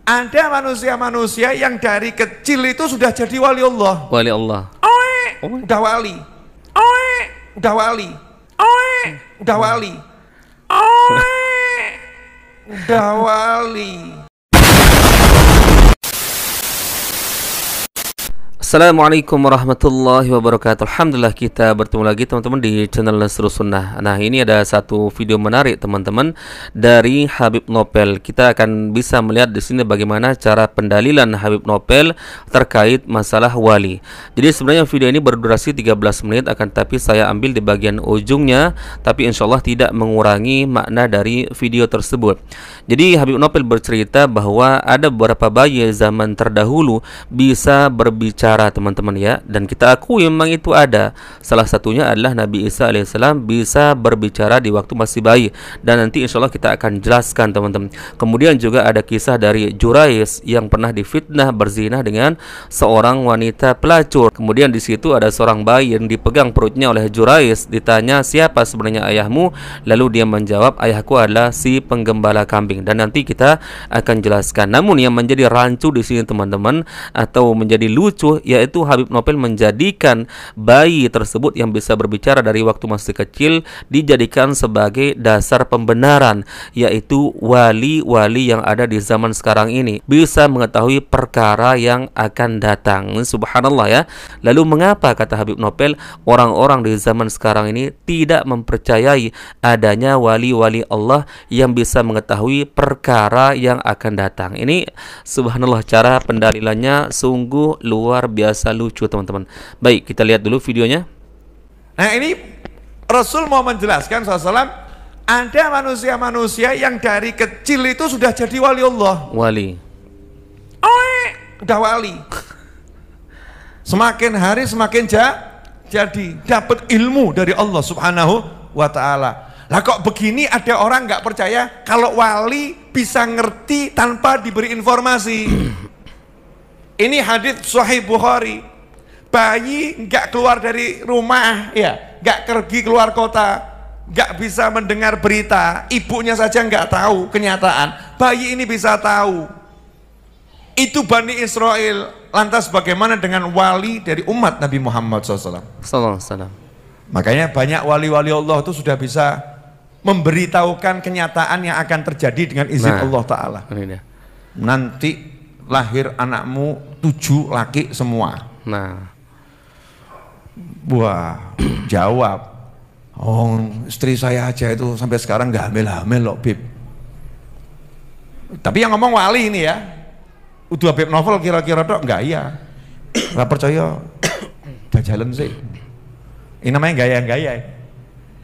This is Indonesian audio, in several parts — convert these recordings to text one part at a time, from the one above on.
Ada manusia-manusia yang dari kecil itu sudah jadi wali Allah. Wali Allah. Udah wali. Udah wali. Udah wali. Udah wali. Assalamualaikum warahmatullahi wabarakatuh. Alhamdulillah kita bertemu lagi teman-teman di channel Nasrul Sunnah. Nah, ini ada satu video menarik teman-teman dari Habib Nopel. Kita akan bisa melihat di sini bagaimana cara pendalilan Habib Nopel terkait masalah wali. Jadi sebenarnya video ini berdurasi 13 menit, akan tapi saya ambil di bagian ujungnya, tapi insya Allah tidak mengurangi makna dari video tersebut. Jadi Habib Nopel bercerita bahwa ada beberapa bayi zaman terdahulu bisa berbicara teman-teman ya, dan kita akui memang itu ada. Salah satunya adalah Nabi Isa alaihissalam bisa berbicara di waktu masih bayi, dan nanti insya Allah kita akan jelaskan teman-teman. Kemudian juga ada kisah dari Jurais yang pernah difitnah berzina dengan seorang wanita pelacur. Kemudian di situ ada seorang bayi yang dipegang perutnya oleh Jurais, ditanya siapa sebenarnya ayahmu, lalu dia menjawab ayahku adalah si penggembala kambing, dan nanti kita akan jelaskan. Namun yang menjadi rancu di sini teman-teman, atau menjadi lucu, yaitu Habib Nopel menjadikan bayi tersebut yang bisa berbicara dari waktu masih kecil dijadikan sebagai dasar pembenaran, yaitu wali-wali yang ada di zaman sekarang ini bisa mengetahui perkara yang akan datang. Subhanallah ya. Lalu mengapa, kata Habib Nopel, orang-orang di zaman sekarang ini tidak mempercayai adanya wali-wali Allah yang bisa mengetahui perkara yang akan datang? Ini subhanallah, cara pendalilannya sungguh luar biasa lucu teman-teman. Baik, kita lihat dulu videonya. Nah, ini Rasul mau menjelaskan SAW, ada manusia-manusia yang dari kecil itu sudah jadi wali Allah. Wali. Udah wali. Semakin hari semakin jadi dapat ilmu dari Allah Subhanahu wa ta'ala. Lah kok begini ada orang nggak percaya kalau wali bisa ngerti tanpa diberi informasi. Ini hadits Sahih Bukhari. Bayi nggak keluar dari rumah, ya, nggak pergi keluar kota, nggak bisa mendengar berita, ibunya saja nggak tahu kenyataan. Bayi ini bisa tahu. Itu Bani Israel. Lantas bagaimana dengan wali dari umat Nabi Muhammad SAW? Makanya banyak wali-wali Allah itu sudah bisa memberitahukan kenyataan yang akan terjadi dengan izin Allah Ta'ala. Nanti lahir anakmu 7 laki semua. Wah, jawab, oh istri saya aja itu sampai sekarang nggak hamil-hamil loh Bib. Tapi yang ngomong wali ini ya, udah Habib Nopel kira-kira dok nggak, iya nggak percaya jalan sih. Ini namanya gaya-gaya.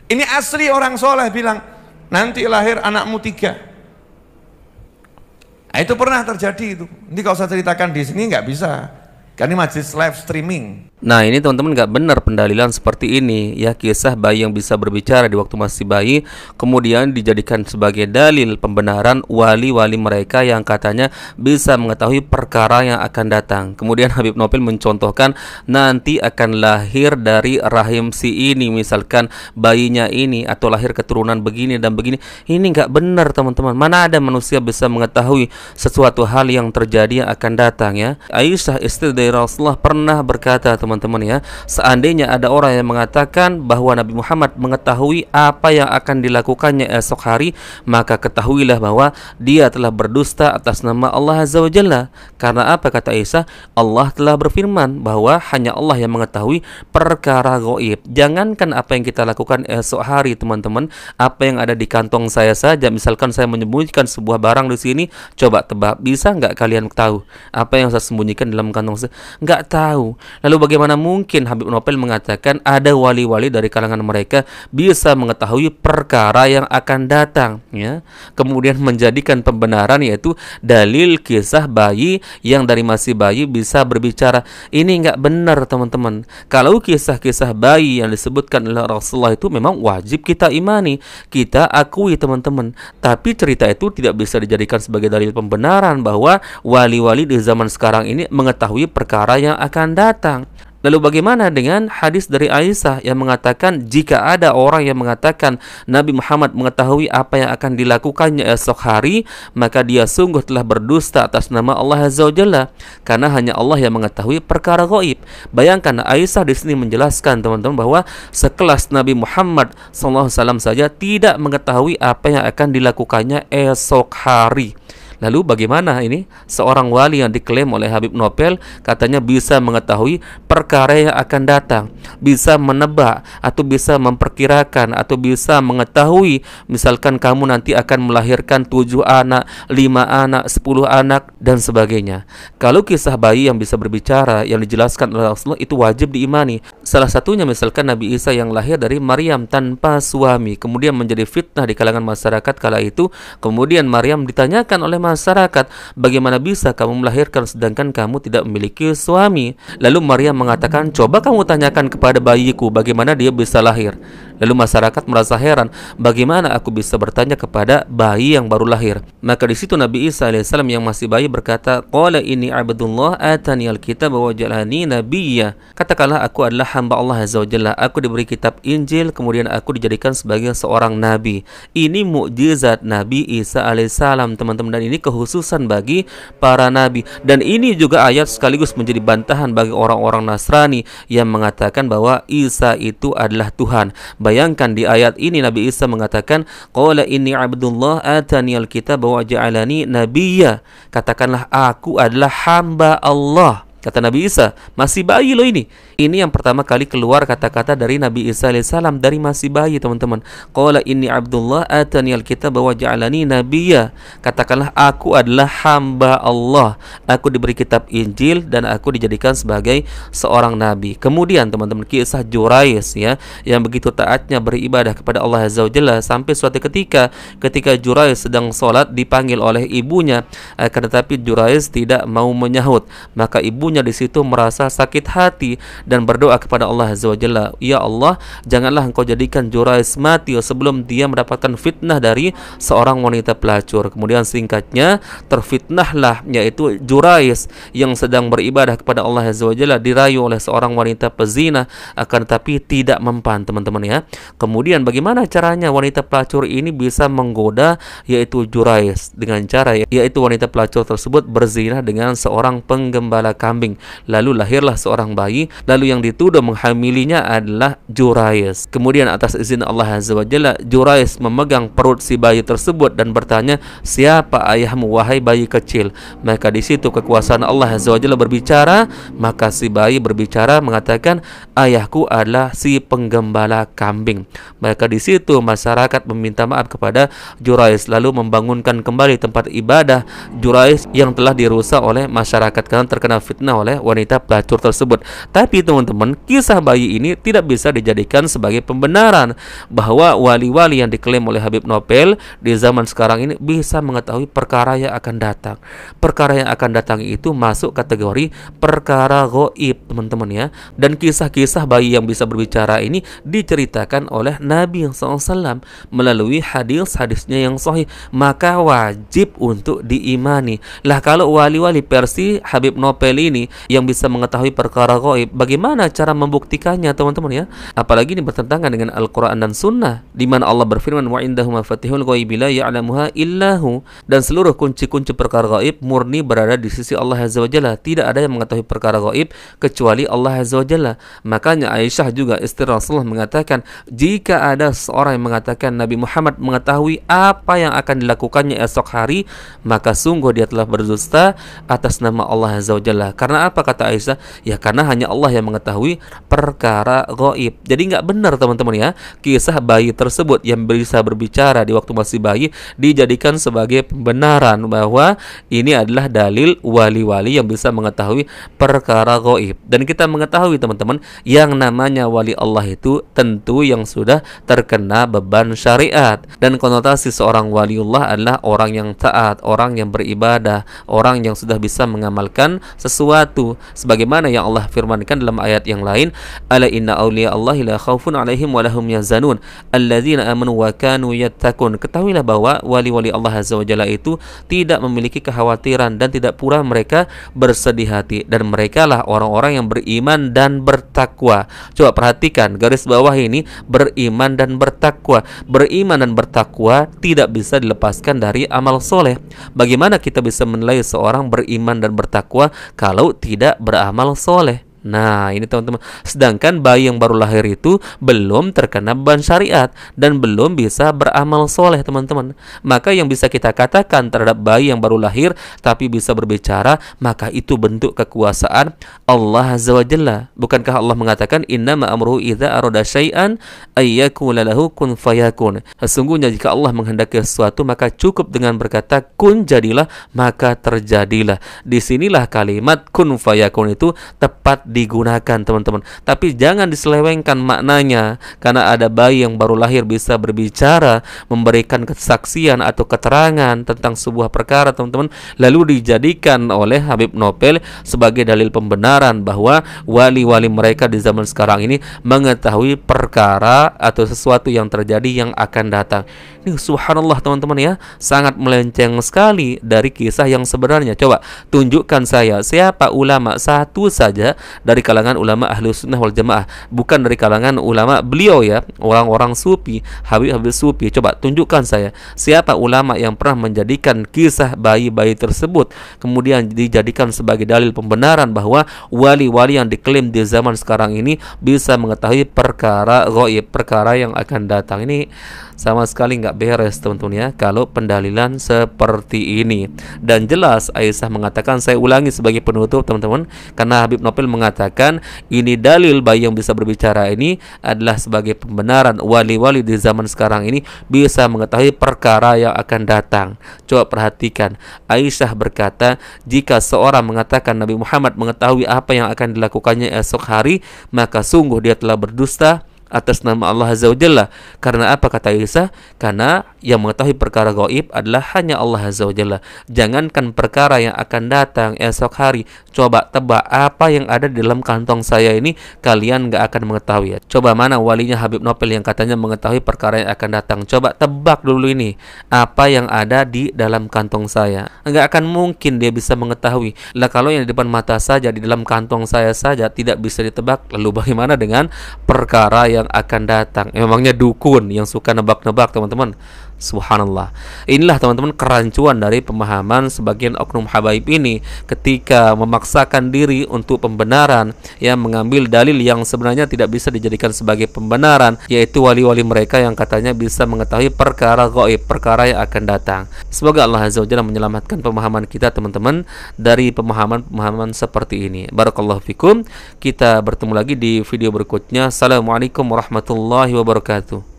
Ini asli orang soleh bilang nanti lahir anakmu 3. Nah, itu pernah terjadi itu. Ini kalau saya ceritakan di sini nggak bisa, karena ini majlis live streaming. Nah, ini teman-teman nggak benar pendalilan seperti ini ya, kisah bayi yang bisa berbicara di waktu masih bayi kemudian dijadikan sebagai dalil pembenaran wali-wali mereka yang katanya bisa mengetahui perkara yang akan datang. Kemudian Habib Nopel mencontohkan nanti akan lahir dari rahim si ini, misalkan bayinya ini, atau lahir keturunan begini dan begini. Ini nggak benar teman-teman. Mana ada manusia bisa mengetahui sesuatu hal yang terjadi yang akan datang ya. Aisyah istri dari Rasulullah pernah berkata teman-teman ya, seandainya ada orang yang mengatakan bahwa Nabi Muhammad mengetahui apa yang akan dilakukannya esok hari, maka ketahuilah bahwa dia telah berdusta atas nama Allah Azza wa Jalla. Karena apa, kata Aisyah, Allah telah berfirman bahwa hanya Allah yang mengetahui perkara gaib. Jangankan apa yang kita lakukan esok hari teman-teman, apa yang ada di kantong saya saja, misalkan saya menyembunyikan sebuah barang di sini, coba tebak, bisa nggak kalian tahu apa yang saya sembunyikan dalam kantong saya? Nggak tahu. Lalu bagaimana mungkin Habib Nopel mengatakan ada wali-wali dari kalangan mereka bisa mengetahui perkara yang akan datang ya? Kemudian menjadikan pembenaran yaitu dalil kisah bayi yang dari masih bayi bisa berbicara. Ini nggak benar teman-teman. Kalau kisah-kisah bayi yang disebutkan oleh Rasulullah itu memang wajib kita imani, kita akui teman-teman. Tapi cerita itu tidak bisa dijadikan sebagai dalil pembenaran bahwa wali-wali di zaman sekarang ini mengetahui perkara yang akan datang. Lalu bagaimana dengan hadis dari Aisyah yang mengatakan jika ada orang yang mengatakan Nabi Muhammad mengetahui apa yang akan dilakukannya esok hari, maka dia sungguh telah berdusta atas nama Allah Azza wa Jalla, karena hanya Allah yang mengetahui perkara gaib. Bayangkan, Aisyah di sini menjelaskan teman-teman bahwa sekelas Nabi Muhammad SAW saja tidak mengetahui apa yang akan dilakukannya esok hari. Lalu bagaimana ini seorang wali yang diklaim oleh Habib Nopel katanya bisa mengetahui perkara yang akan datang, bisa menebak atau bisa memperkirakan atau bisa mengetahui misalkan kamu nanti akan melahirkan 7 anak, 5 anak, 10 anak dan sebagainya. Kalau kisah bayi yang bisa berbicara yang dijelaskan oleh Rasulullah itu wajib diimani. Salah satunya misalkan Nabi Isa yang lahir dari Maryam tanpa suami, kemudian menjadi fitnah di kalangan masyarakat kala itu. Kemudian Maryam ditanyakan oleh masyarakat, bagaimana bisa kamu melahirkan sedangkan kamu tidak memiliki suami? Lalu Maryam mengatakan, coba kamu tanyakan kepada bayiku bagaimana dia bisa lahir. Lalu masyarakat merasa heran, bagaimana aku bisa bertanya kepada bayi yang baru lahir? Maka di situ Nabi Isa alaihissalam yang masih bayi berkata, qala inni abdullah atani alkitab wa ja'alani nabiyya. Katakanlah aku adalah hamba Allah Azza wa Jalla, aku diberi kitab Injil, kemudian aku dijadikan sebagai seorang nabi. Ini mukjizat Nabi Isa alaihissalam teman-teman, dan ini kekhususan bagi para nabi. Dan ini juga ayat sekaligus menjadi bantahan bagi orang-orang Nasrani yang mengatakan bahwa Isa itu adalah Tuhan. Bayangkan di ayat ini Nabi Isa mengatakan, qala inni abdullah atani alkitab wa ja'alani nabiyya. Katakanlah aku adalah hamba Allah. Kata Nabi Isa, masih bayi loh ini. Ini yang pertama kali keluar kata-kata dari Nabi Isa alaihissalam dari masih bayi teman-teman. Qala inni abdullah atani alkitab wa ja'alani nabiyya. Katakanlah aku adalah hamba Allah. Aku diberi kitab Injil dan aku dijadikan sebagai seorang nabi. Kemudian teman-teman, kisah Jurais ya, yang begitu taatnya beribadah kepada Allah Azza wa Jalla sampai suatu ketika Jurais sedang sholat dipanggil oleh ibunya, akan tetapi Jurais tidak mau menyahut. Maka ibunya di situ merasa sakit hati dan berdoa kepada Allah Azza wa Jalla, ya Allah, janganlah engkau jadikan Jurais mati sebelum dia mendapatkan fitnah dari seorang wanita pelacur. Kemudian singkatnya terfitnahlah, yaitu Jurais yang sedang beribadah kepada Allah Azza wa Jalla dirayu oleh seorang wanita pezina, akan tetapi tidak mempan teman-teman ya. Kemudian bagaimana caranya wanita pelacur ini bisa menggoda yaitu Jurais? Dengan cara yaitu wanita pelacur tersebut berzina dengan seorang penggembala kambing. Lalu lahirlah seorang bayi, lalu yang dituduh menghamilinya adalah Jurais. Kemudian atas izin Allah Azza wa Jalla, Jurais memegang perut si bayi tersebut dan bertanya, siapa ayahmu wahai bayi kecil? Maka di situ kekuasaan Allah Azza wa Jalla berbicara, maka si bayi berbicara mengatakan, ayahku adalah si penggembala kambing. Maka di situ masyarakat meminta maaf kepada Jurais, lalu membangunkan kembali tempat ibadah Jurais yang telah dirusak oleh masyarakat karena terkena fitnah oleh wanita pelacur tersebut. Tapi teman-teman, kisah bayi ini tidak bisa dijadikan sebagai pembenaran bahwa wali-wali yang diklaim oleh Habib Nopel di zaman sekarang ini bisa mengetahui perkara yang akan datang. Perkara yang akan datang itu masuk kategori perkara gaib teman-teman ya. Dan kisah-kisah bayi yang bisa berbicara ini diceritakan oleh Nabi SAW melalui hadis-hadisnya yang sahih, maka wajib untuk diimani. Lah kalau wali-wali versi Habib Nopel ini yang bisa mengetahui perkara gaib, bagaimana cara membuktikannya teman-teman ya? Apalagi ini bertentangan dengan Al-Quran dan Sunnah, di mana Allah berfirman, wa indahu mafatihul ghaibi la ya'lamuha illahu, dan seluruh kunci-kunci perkara gaib murni berada di sisi Allah Azza wa Jalla. Tidak ada yang mengetahui perkara gaib kecuali Allah Azza wa Jalla. Makanya Aisyah juga istri Rasulullah mengatakan, jika ada seorang yang mengatakan Nabi Muhammad mengetahui apa yang akan dilakukannya esok hari, maka sungguh dia telah berdusta atas nama Allah Azza wa Jalla. Karena apa kata Aisyah? Ya karena hanya Allah yang mengetahui perkara gaib. Jadi nggak benar teman-teman ya, kisah bayi tersebut yang bisa berbicara di waktu masih bayi dijadikan sebagai pembenaran bahwa ini adalah dalil wali-wali yang bisa mengetahui perkara gaib. Dan kita mengetahui teman-teman, yang namanya wali Allah itu tentu yang sudah terkena beban syariat. Dan konotasi seorang waliullah adalah orang yang taat, orang yang beribadah, orang yang sudah bisa mengamalkan sesuatu sesuatu, sebagaimana yang Allah firmankan dalam ayat yang lain, ala inna awliya Allahi la khaufun alaihim wa lahum yazanun alladzina amanu wa kanu yattaqun. Ketahuilah bahwa wali-wali Allah Azza wa Jalla itu tidak memiliki kekhawatiran dan tidak pula mereka bersedih hati, dan mereka lah orang-orang yang beriman dan bertakwa. Coba perhatikan garis bawah ini, beriman dan bertakwa. Beriman dan bertakwa tidak bisa dilepaskan dari amal soleh. Bagaimana kita bisa menilai seorang beriman dan bertakwa kalau tidak beramal soleh? Nah, ini teman-teman. Sedangkan bayi yang baru lahir itu belum terkena beban syariat dan belum bisa beramal soleh, teman-teman. Maka yang bisa kita katakan terhadap bayi yang baru lahir tapi bisa berbicara, maka itu bentuk kekuasaan Allah Azza wa Jalla. Bukankah Allah mengatakan innama amruhu idza arada syai'an ayyakula lahu kun fayakun. Sesungguhnya jika Allah menghendaki sesuatu, maka cukup dengan berkata kun jadilah, maka terjadilah. Disinilah kalimat kun fayakun itu tepat digunakan, teman-teman. Tapi jangan diselewengkan maknanya, karena ada bayi yang baru lahir bisa berbicara, memberikan kesaksian atau keterangan tentang sebuah perkara, teman-teman, lalu dijadikan oleh Habib Nopel sebagai dalil pembenaran bahwa wali-wali mereka di zaman sekarang ini mengetahui perkara atau sesuatu yang terjadi yang akan datang. Ini subhanallah, teman-teman ya, sangat melenceng sekali dari kisah yang sebenarnya. Coba tunjukkan saya siapa ulama satu saja dari kalangan ulama ahlu sunnah wal jamaah, bukan dari kalangan ulama beliau ya, orang-orang sufi, Habib sufi. Coba tunjukkan saya siapa ulama yang pernah menjadikan kisah bayi-bayi tersebut kemudian dijadikan sebagai dalil pembenaran bahwa wali-wali yang diklaim di zaman sekarang ini bisa mengetahui perkara ghaib, perkara yang akan datang. Ini sama sekali nggak beres, teman-teman ya, kalau pendalilan seperti ini. Dan jelas Aisyah mengatakan, saya ulangi sebagai penutup, teman-teman, karena Habib Nopel mengatakan ini dalil bayi yang bisa berbicara ini adalah sebagai pembenaran wali-wali di zaman sekarang ini bisa mengetahui perkara yang akan datang. Coba perhatikan, Aisyah berkata, jika seorang mengatakan Nabi Muhammad mengetahui apa yang akan dilakukannya esok hari, maka sungguh dia telah berdusta atas nama Allah Azza wa Jalla. Karena apa kata Isa? Karena yang mengetahui perkara gaib adalah hanya Allah Azza wa Jalla. Jangankan perkara yang akan datang esok hari, coba tebak apa yang ada di dalam kantong saya ini, kalian gak akan mengetahui ya. Coba mana walinya Habib Nopel yang katanya mengetahui perkara yang akan datang? Coba tebak dulu ini, apa yang ada di dalam kantong saya. Gak akan mungkin dia bisa mengetahui. Lah kalau yang di depan mata saja, di dalam kantong saya saja tidak bisa ditebak, lalu bagaimana dengan perkara yang akan datang? Memangnya dukun yang suka nebak-nebak, teman-teman? Subhanallah. Inilah teman-teman kerancuan dari pemahaman sebagian oknum habaib ini ketika memaksakan diri untuk pembenaran, yang mengambil dalil yang sebenarnya tidak bisa dijadikan sebagai pembenaran, yaitu wali-wali mereka yang katanya bisa mengetahui perkara gaib, perkara yang akan datang. Semoga Allah Azza wa Jalla menyelamatkan pemahaman kita, teman-teman, dari pemahaman-pemahaman seperti ini. Barakallahu fikum. Kita bertemu lagi di video berikutnya. Assalamualaikum warahmatullahi wabarakatuh.